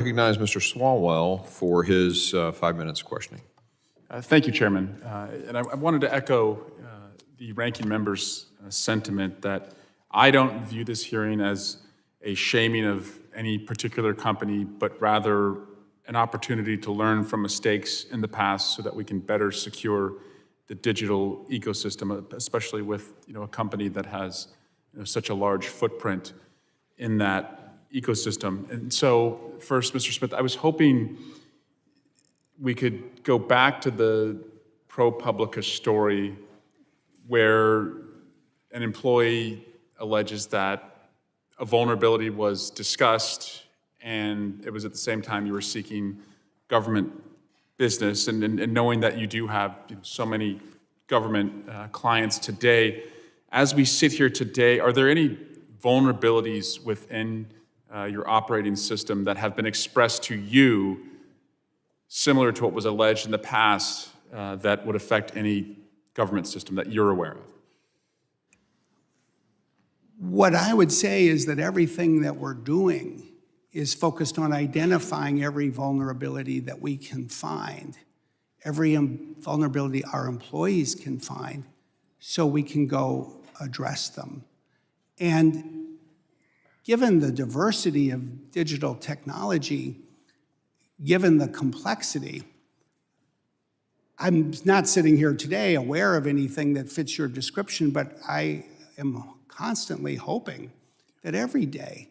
Recognize Mr. Swalwell for his 5 minutes of questioning. Thank you, Chairman. And I wanted to echo the ranking member's sentiment that I don't view this hearing as a shaming of any particular company, but rather an opportunity to learn from mistakes in the past so that we can better secure the digital ecosystem, especially with a company that has such a large footprint in that ecosystem. And so first, Mr. Smith, I was hoping we could go back to the ProPublica story where an employee alleges that a vulnerability was discussed and it was at the same time you were seeking government business, and knowing that you do have so many government clients today. As we sit here today, are there any vulnerabilities within your operating system that have been expressed to you similar to what was alleged in the past that would affect any government system that you're aware of? What I would say is that everything that we're doing is focused on identifying every vulnerability that we can find, every vulnerability our employees can find, so we can go address them. And given the diversity of digital technology, given the complexity, I'm not sitting here today aware of anything that fits your description, but I am constantly hoping that every day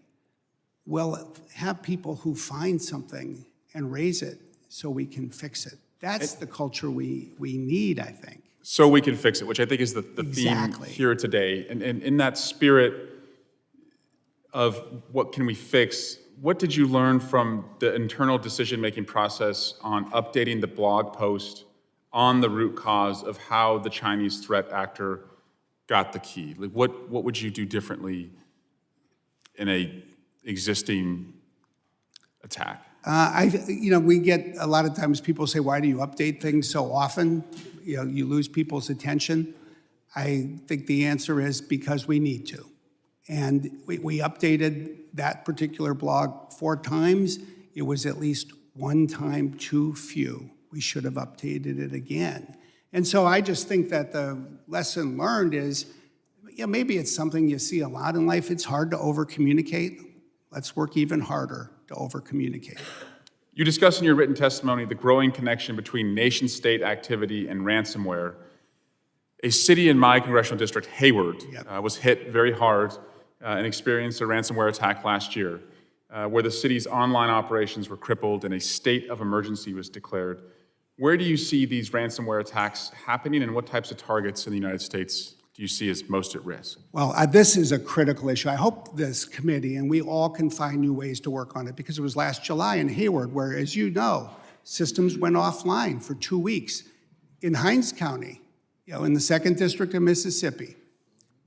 we'll have people who find something and raise it so we can fix it. That's the culture we need, I think. So we can fix it, which I think is the Exactly. theme here today. And in that spirit of what can we fix, what did you learn from the internal decision-making process on updating the blog post on the root cause of how the Chinese threat actor got the key? Like what would you do differently in a existing attack? We get a lot of times people say, why do you update things so often? You lose people's attention. I think the answer is because we need to. And we updated that particular blog 4 times. It was at least 1 time too few. We should have updated it again. And so I just think that the lesson learned is, maybe it's something you see a lot in life. It's hard to over-communicate. Let's work even harder to over-communicate. You discuss in your written testimony the growing connection between nation-state activity and ransomware. A city in my congressional district, Hayward, was hit very hard and experienced a ransomware attack last year, where the city's online operations were crippled and a state of emergency was declared. Where do you see these ransomware attacks happening, and what types of targets in the United States do you see as most at risk? Well, this is a critical issue. I hope this committee and we all can find new ways to work on it, because it was last July in Hayward where, as you know, systems went offline for 2 weeks. In Hinds County, in the 2nd District of Mississippi,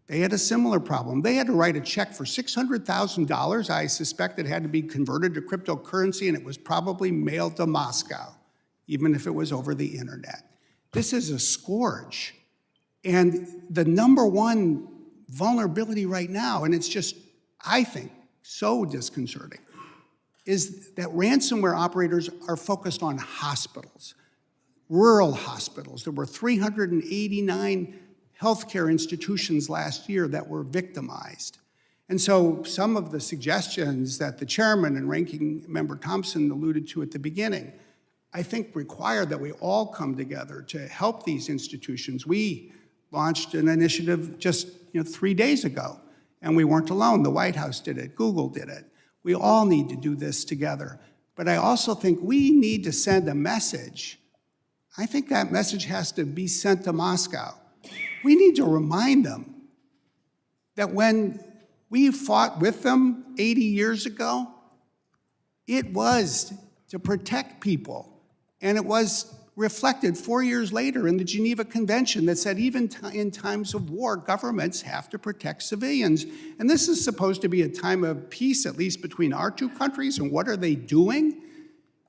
they had a similar problem. They had to write a check for $600,000. I suspect it had to be converted to cryptocurrency, and it was probably mailed to Moscow, even if it was over the internet. This is a scourge. And the #1 vulnerability right now, and it's just, I think, so disconcerting, is that ransomware operators are focused on hospitals, rural hospitals. There were 389 healthcare institutions last year that were victimized. And so some of the suggestions that the chairman and ranking member Thompson alluded to at the beginning, I think require that we all come together to help these institutions. We launched an initiative just 3 days ago, and we weren't alone. The White House did it, Google did it. We all need to do this together. But I also think we need to send a message. I think that message has to be sent to Moscow. We need to remind them that when we fought with them 80 years ago, it was to protect people. And it was reflected 4 years later in the Geneva Convention that said even in times of war, governments have to protect civilians. And this is supposed to be a time of peace, at least between our 2 countries. And what are they doing?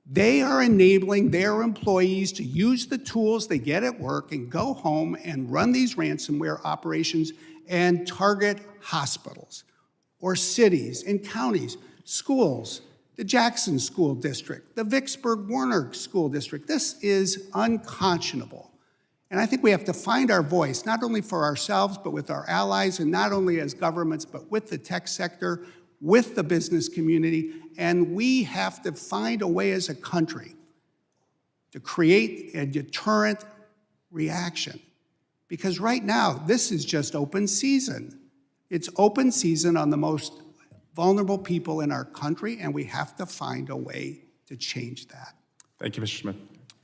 They are enabling their employees to use the tools they get at work and go home and run these ransomware operations and target hospitals or cities and counties, schools, the Jackson School District, the Vicksburg Warner School District. This is unconscionable. And I think we have to find our voice, not only for ourselves, but with our allies, and not only as governments, but with the tech sector, with the business community. And we have to find a way as a country to create a deterrent reaction. Because right now, this is just open season. It's open season on the most vulnerable people in our country, and we have to find a way to change that. Thank you, Mr. Smith.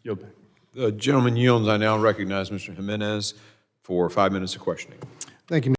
Yield back. The gentleman yields. I now recognize Mr. Jimenez for 5 minutes of questioning. Thank you,